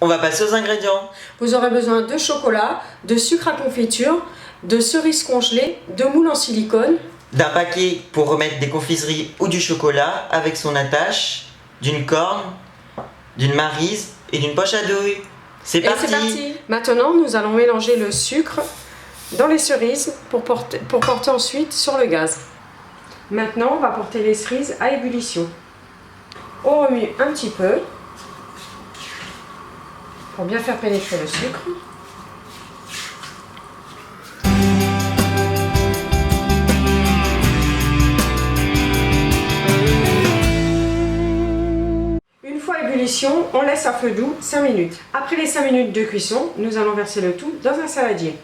On va passer aux ingrédients. Vous aurez besoin de chocolat, de sucre à confiture, de cerises congelées, de moules en silicone, D'un paquet pour remettre des confiseries ou du chocolat avec son attache, d'une corne, d'une maryse et d'une poche à douille. C'est parti. Maintenant, nous allons mélanger le sucre dans les cerises pour porter ensuite sur le gaz. Maintenant, on va porter les cerises à ébullition. On remue un petit peu pour bien faire pénétrer le sucre. Une fois à ébullition, on laisse à feu doux 5 minutes. Après les 5 minutes de cuisson, nous allons verser le tout dans un saladier.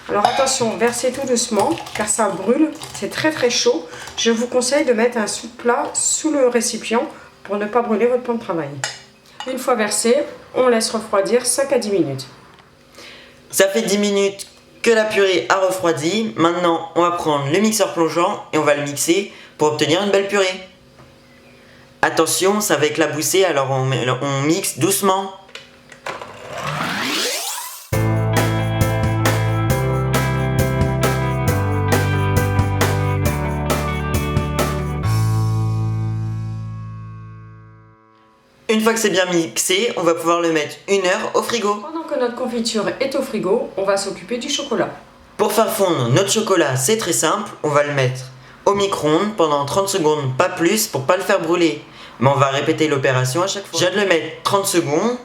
Alors attention, versez tout doucement car ça brûle, c'est très chaud. Je vous conseille de mettre un sous-plat sous le récipient pour ne pas brûler votre pan de travail. Une fois versé, on laisse refroidir 5 à 10 minutes. Ça fait 10 minutes que la purée a refroidi. Maintenant, on va prendre le mixeur plongeant et on va le mixer pour obtenir une belle purée. Attention, ça va éclabousser, alors on mixe doucement. Une fois que c'est bien mixé, on va pouvoir le mettre 1 heure au frigo. Pendant que notre confiture est au frigo, on va s'occuper du chocolat. Pour faire fondre notre chocolat, c'est très simple. On va le mettre au micro-ondes pendant 30 secondes, pas plus, pour pas le faire brûler. Mais on va répéter l'opération à chaque fois. Je viens de le mettre 30 secondes.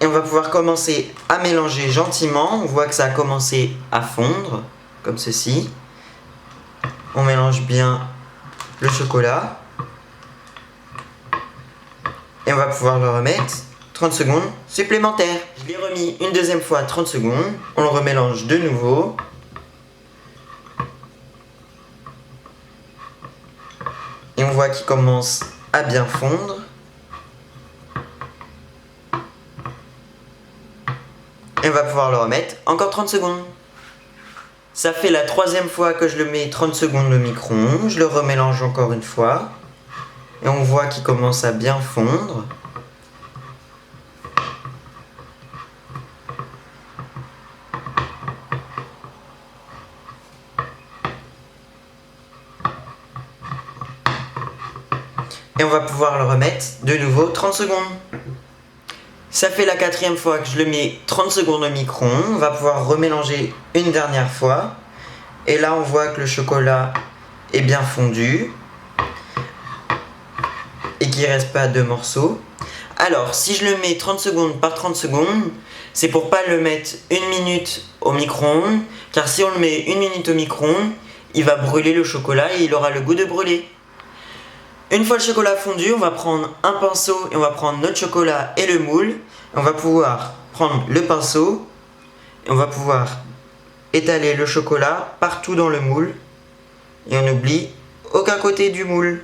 Et on va pouvoir commencer à mélanger gentiment. On voit que ça a commencé à fondre, comme ceci. On mélange bien le chocolat. Et on va pouvoir le remettre 30 secondes supplémentaires. Je l'ai remis une deuxième fois 30 secondes. On le remélange de nouveau. Et on voit qu'il commence à bien fondre. Et on va pouvoir le remettre encore 30 secondes. Ça fait la 3e fois que je le mets 30 secondes au micro-ondes. Je le remélange encore une fois. Et on voit qu'il commence à bien fondre. Et on va pouvoir le remettre de nouveau 30 secondes. Ça fait la 4e fois que je le mets 30 secondes au micro-ondes. On va pouvoir remélanger une dernière fois. Et là on voit que le chocolat est bien fondu. Et qu'il ne reste pas 2 morceaux. Alors si je le mets 30 secondes par 30 secondes, c'est pour pas le mettre 1 minute au micro-ondes. Car si on le met 1 minute au micro-ondes, il va brûler le chocolat et il aura le goût de brûler. Une fois le chocolat fondu, on va prendre un pinceau et on va prendre notre chocolat et le moule. On va pouvoir prendre le pinceau et on va pouvoir étaler le chocolat partout dans le moule. Et on n'oublie aucun côté du moule.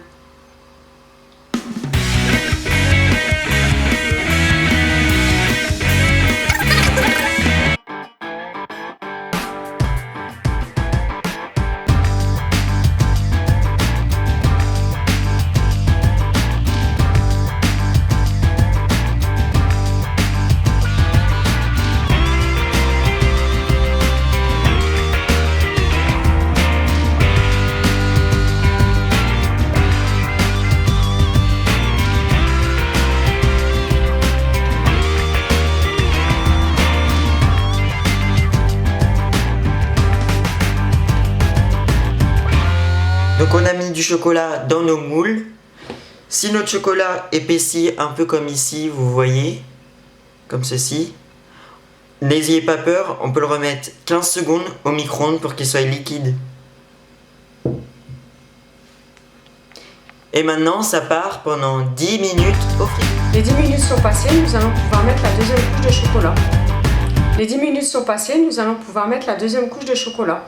Donc on a mis du chocolat dans nos moules. Si notre chocolat épaissit un peu comme ici, vous voyez, comme ceci, n'ayez pas peur, on peut le remettre 15 secondes au micro-ondes pour qu'il soit liquide. Et maintenant ça part pendant 10 minutes au frigo. Les 10 minutes sont passées, nous allons pouvoir mettre la deuxième couche de chocolat. Les 10 minutes sont passées, nous allons pouvoir mettre la deuxième couche de chocolat.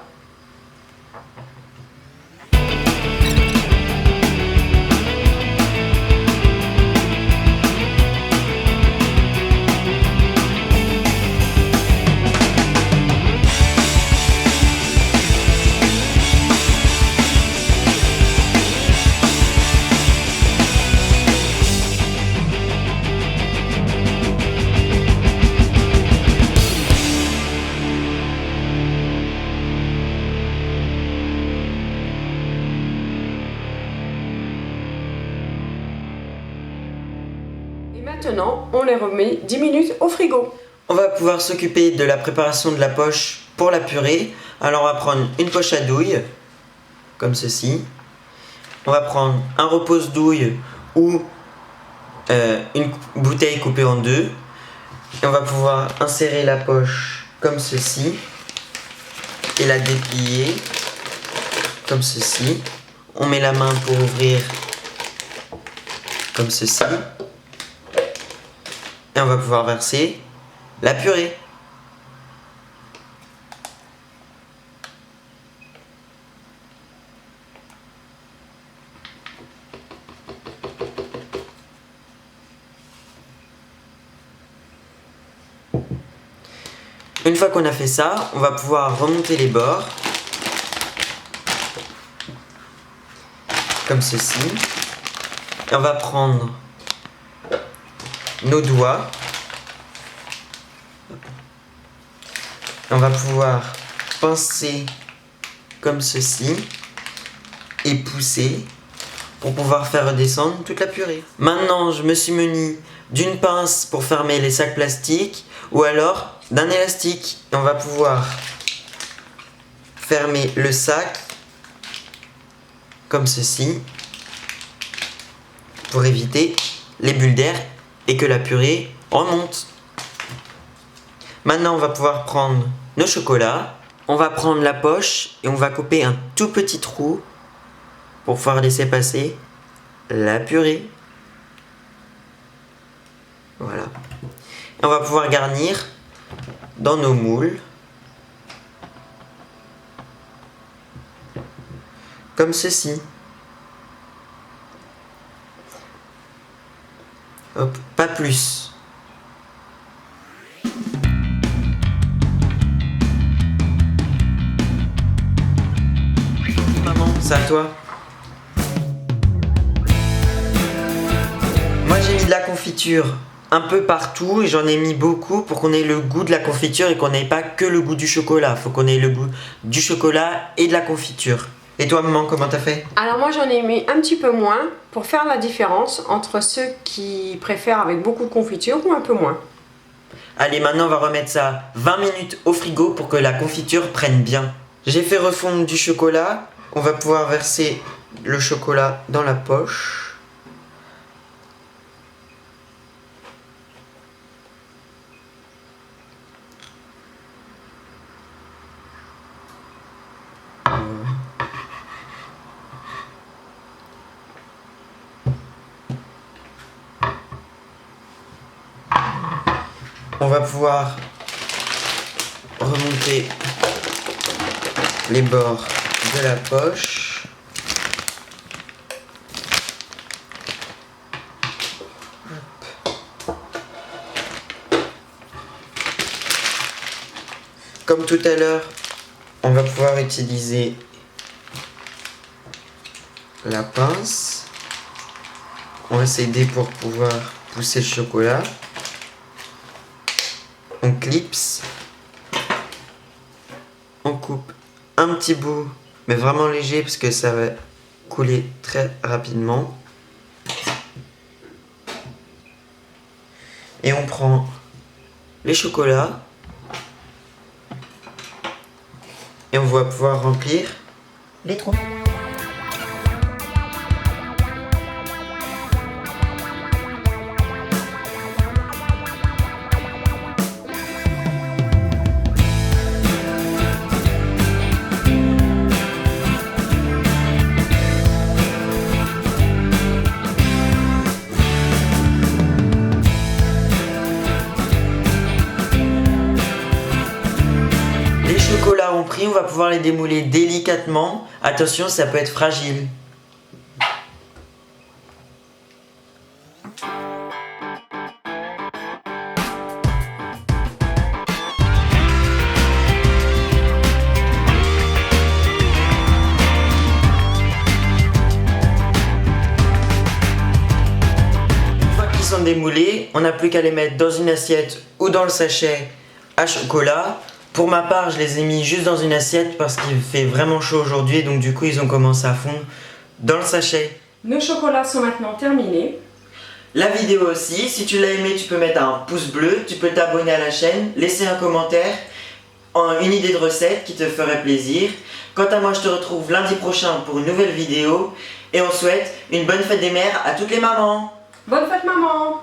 maintenant, on les remet 10 minutes au frigo. On va pouvoir s'occuper de la préparation de la poche pour la purée. Alors on va prendre une poche à douille, comme ceci. On va prendre un repose-douille ou une bouteille coupée en deux. Et on va pouvoir insérer la poche comme ceci et la déplier comme ceci. On met la main pour ouvrir comme ceci. Et on va pouvoir verser la purée. Une fois qu'on a fait ça, on va pouvoir remonter les bords comme ceci. Et on va prendre nos doigts. On va pouvoir pincer comme ceci et pousser pour pouvoir faire redescendre toute la purée. Maintenant, je me suis muni d'une pince pour fermer les sacs plastiques ou alors d'un élastique. Et on va pouvoir fermer le sac comme ceci pour éviter les bulles d'air et que la purée remonte. Maintenant, on va pouvoir prendre nos chocolats. On va prendre la poche et on va couper un tout petit trou pour pouvoir laisser passer la purée. Voilà. Et on va pouvoir garnir dans nos moules. Comme ceci. Hop, pas plus. Maman, c'est à toi. Moi j'ai mis de la confiture un peu partout et j'en ai mis beaucoup pour qu'on ait le goût de la confiture et qu'on n'ait pas que le goût du chocolat. Faut qu'on ait le goût du chocolat et de la confiture. Et toi maman, comment t'as fait? Alors moi j'en ai mis un petit peu moins pour faire la différence entre ceux qui préfèrent avec beaucoup de confiture ou un peu moins. Allez, maintenant on va remettre ça 20 minutes au frigo pour que la confiture prenne bien. J'ai fait refondre du chocolat. On va pouvoir verser le chocolat dans la poche. On va pouvoir remonter les bords de la poche. Hop. Comme tout à l'heure, on va pouvoir utiliser la pince. On va s'aider pour pouvoir pousser le chocolat. On clipse, on coupe un petit bout, mais vraiment léger parce que ça va couler très rapidement. Et on prend les chocolats et on va pouvoir remplir les trous. Chocolats ont pris, on va pouvoir les démouler délicatement. Attention, ça peut être fragile. Une fois qu'ils sont démoulés, on n'a plus qu'à les mettre dans une assiette ou dans le sachet à chocolat. Pour ma part, je les ai mis juste dans une assiette parce qu'il fait vraiment chaud aujourd'hui, donc du coup ils ont commencé à fondre dans le sachet. Nos chocolats sont maintenant terminés. La vidéo aussi, si tu l'as aimé, tu peux mettre un pouce bleu, tu peux t'abonner à la chaîne, laisser un commentaire, une idée de recette qui te ferait plaisir. Quant à moi, je te retrouve lundi prochain pour une nouvelle vidéo et on souhaite une bonne fête des mères à toutes les mamans. Bonne fête maman!